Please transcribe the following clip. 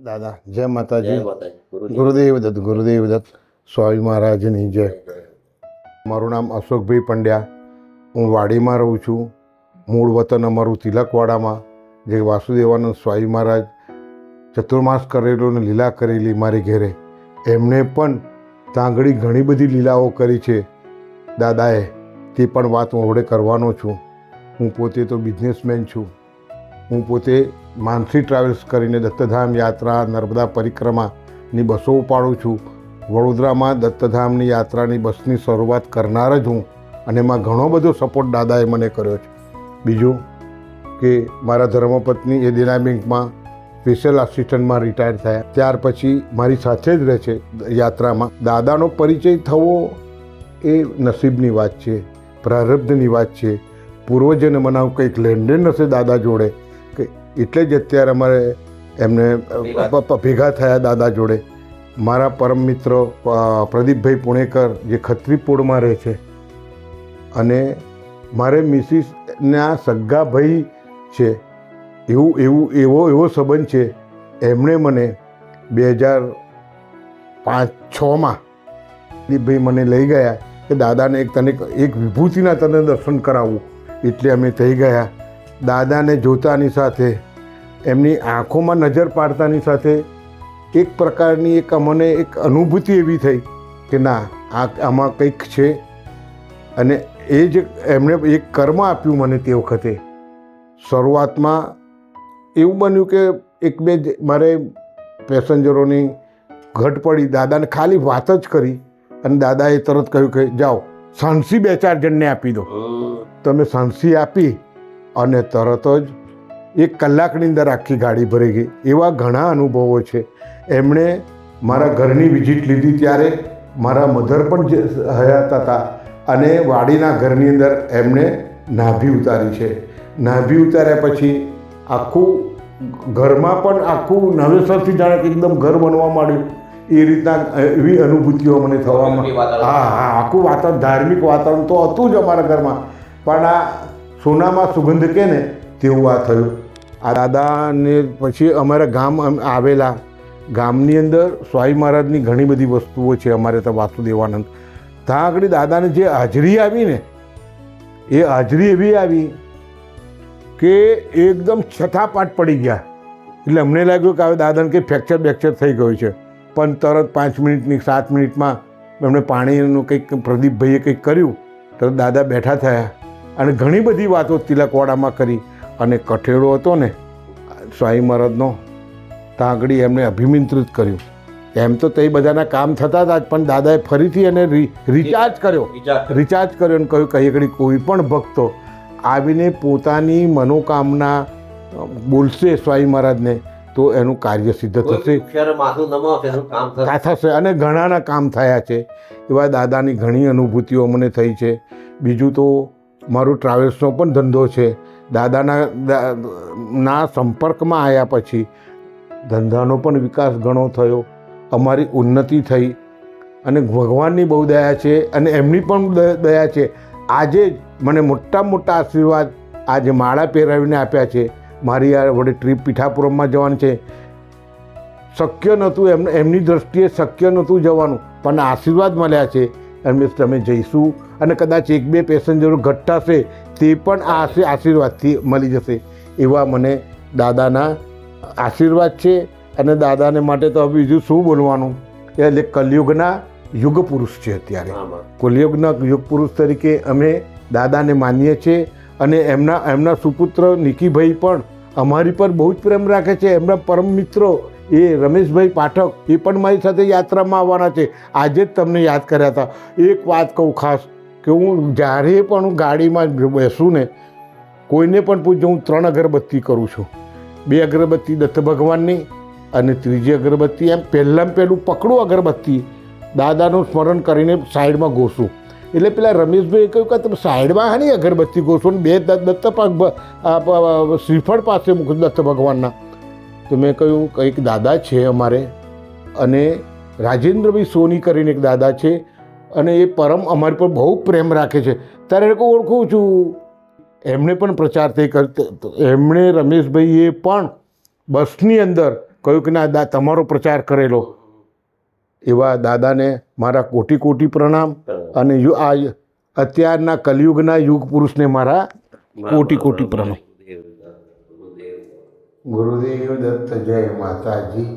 દાદા જય માતાજી. જય માતાજી. ગુરુદેવ દત્ત સ્વામી મહારાજની જય. મારું નામ અશોકભાઈ પંડ્યા. હું વાડીમાં રહું છું. મૂળ વતન અમારું તિલકવાડામાં, જે વાસુદેવાનંદ સ્વામી મહારાજ ચતુર્માસ કરેલો ને લીલા કરેલી મારી ઘેરે, એમણે પણ તાંગડી ઘણી બધી લીલાઓ કરી છે દાદાએ. તે પણ વાત હું હવે કરવાનો છું. હું પોતે તો બિઝનેસમેન છું. હું પોતે માનસી ટ્રાવેલ્સ કરીને દત્તધામ યાત્રા, નર્મદા પરિક્રમાની બસો ઉપાડું છું. વડોદરામાં દત્તધામની યાત્રાની બસની શરૂઆત કરનાર જ હું, અને એમાં ઘણો બધો સપોર્ટ દાદાએ મને કર્યો છે. બીજું કે મારા ધર્મપત્ની એ દેના બેંકમાં સ્પેશિયલ આસિસ્ટન્ટમાં રિટાયર થયા. ત્યાર પછી મારી સાથે જ રહે છે યાત્રામાં. દાદાનો પરિચય થવો એ નસીબની વાત છે, પ્રારબ્ધની વાત છે. પૂર્વજને મનાવ કંઈક લેણદેણ હશે દાદા જોડે, કે એટલે જ અત્યારે અમારે એમને ભેગા થયા દાદા જોડે. મારા પરમ મિત્ર પ્રદીપભાઈ પુણેકર, જે ખત્રીપોળમાં રહે છે, અને મારે મિસિસના સગ્ગા ભાઈ છે. એવો સંબંધ છે. એમણે મને 2005-06માં પ્રદીપભાઈ મને લઈ ગયા કે દાદાને તને એક વિભૂતિના તને દર્શન કરાવવું. એટલે અમે થઈ ગયા. દાદાને જોતાની સાથે, એમની આંખોમાં નજર પાડતાની સાથે એક પ્રકારની અમને એક અનુભૂતિ એવી થઈ કે ના, આમાં કંઈક છે. અને એ જ એમણે એક કર્મ આપ્યું મને તે વખતે. શરૂઆતમાં એવું બન્યું કે એક બે મારે પેસેન્જરોની ઘટ પડી. દાદાને ખાલી વાત જ કરી અને દાદાએ તરત કહ્યું કે જાઓ સાંસી 2-4 જણને આપી દો. તમે સાંસી આપી અને તરત જ 1 કલાકની અંદર આખી ગાડી ભરી ગઈ. એવા ઘણા અનુભવો છે. એમણે મારા ઘરની વિઝિટ લીધી ત્યારે મારા મધર પણ હયાત હતા, અને વાડીના ઘરની અંદર એમણે નાભી ઉતારી છે. નાભી ઉતાર્યા પછી આખું ઘરમાં પણ આખું નવેસરથી જાણે કે એકદમ ઘર બનવા માંડ્યું. એ રીતના એવી અનુભૂતિઓ મને થવામાં. આખું વાતાવરણ, ધાર્મિક વાતાવરણ તો હતું જ અમારા ઘરમાં, પણ આ સોનામાં સુગંધ કે ને તેવું આ થયું. આ દાદાને પછી અમારા ગામ આવેલા, ગામની અંદર સ્વામી મહારાજની ઘણી બધી વસ્તુઓ છે અમારે તો વાસુદેવાનંદ. ત્યાં આગળ દાદાને જે હાજરી આવી ને, એ હાજરી એવી આવી કે એકદમ છઠ્ઠાપાટ પડી ગયા. એટલે અમને લાગ્યું કે હવે દાદાને કંઈ ફ્રેક્ચર થઈ ગયું છે. પણ તરત 5 મિનિટની 7 મિનિટમાં એમણે પાણીનું કંઈક પ્રદીપભાઈએ કંઈક કર્યું, તરત દાદા બેઠા થયા અને ઘણી બધી વાતો તિલકવાડામાં કરી. અને કઠેડો હતો ને સ્વામી મહારાજનો, ત્યાં આગળ એમને અભિમંત્રિત કર્યું. એમ તો તે બધાના કામ થતા હતા જ, પણ દાદાએ ફરીથી એને રિચાર્જ કર્યો અને કહ્યું કે આગળ કોઈ પણ ભક્તો આવીને પોતાની મનોકામના બોલશે સ્વામી મહારાજને તો એનું કાર્ય સિદ્ધ થશે, થશે. અને ઘણાના કામ થયા છે. એવા દાદાની ઘણી અનુભૂતિઓ મને થઈ છે. બીજું તો મારું ટ્રાવેલ્સનો પણ ધંધો છે. દાદાના સંપર્કમાં આવ્યા પછી ધંધાનો પણ વિકાસ ઘણો થયો, અમારી ઉન્નતિ થઈ. અને ભગવાનની બહુ દયા છે અને એમની પણ દયા છે. આજે જ મને મોટા આશીર્વાદ આજે માળા પહેરાવીને આપ્યા છે. મારી આ વડે ટ્રીપ પીઠાપુરમમાં જવાનું છે. શક્ય નહોતું, એમની દ્રષ્ટિએ શક્ય નહોતું જવાનું, પણ આશીર્વાદ મળ્યા છે. એમને તમે જઈશું, અને કદાચ 1-2 પેસેન્જરો ઘટ થશે તે પણ આ આશીર્વાદથી મળી જશે. એવા મને દાદાના આશીર્વાદ છે. અને દાદાને માટે તો હવે બીજું શું બોલવાનું. એટલે કલયુગના યુગ પુરુષ છે. અત્યારે કલયુગના યુગ પુરુષ તરીકે અમે દાદાને માનીએ છીએ. અને એમના સુપુત્ર નિકીભાઈ પણ અમારી પર બહુ જ પ્રેમ રાખે છે. એમના પરમ મિત્રો એ રમેશભાઈ પાઠક, એ પણ મારી સાથે યાત્રામાં આવવાના છે. આજે જ તમને યાદ કર્યા હતા. એક વાત કહું ખાસ, કે હું જ્યારે પણ હું ગાડીમાં બેસું ને, કોઈને પણ પૂછજો, હું 3 અગરબત્તી કરું છું. 2 અગરબત્તી દત્ત ભગવાનની, અને 3જી અગરબત્તી એમ પહેલું પકડું અગરબત્તી, દાદાનું સ્મરણ કરીને સાઈડમાં ઘોસું. એટલે પેલા રમેશભાઈએ કહ્યું કે તમે સાઈડમાં હાની અગરબત્તી ઘોસો ને 2 દત્ત શ્રીફળ પાસે મૂકું દત્ત ભગવાનના. તો મેં કહ્યું કંઈક દાદા છે અમારે, અને રાજેન્દ્રભાઈ સોની કરીને એક દાદા છે, અને એ પરમ અમારી પર બહુ પ્રેમ રાખે છે. ત્યારે એ લોકો ઓળખું છું. એમણે પણ પ્રચાર થઈ કરતો. એમણે રમેશભાઈએ પણ બસની અંદર કહ્યું કે ના તમારો પ્રચાર કરેલો, એવા દાદાને મારા કોટી કોટી પ્રણામ. અને આ અત્યારના કલિયુગના યુગ પુરુષને મારા કોટી કોટી પ્રણામ. ગુરુદેવ દત્ત, જય માતાજી.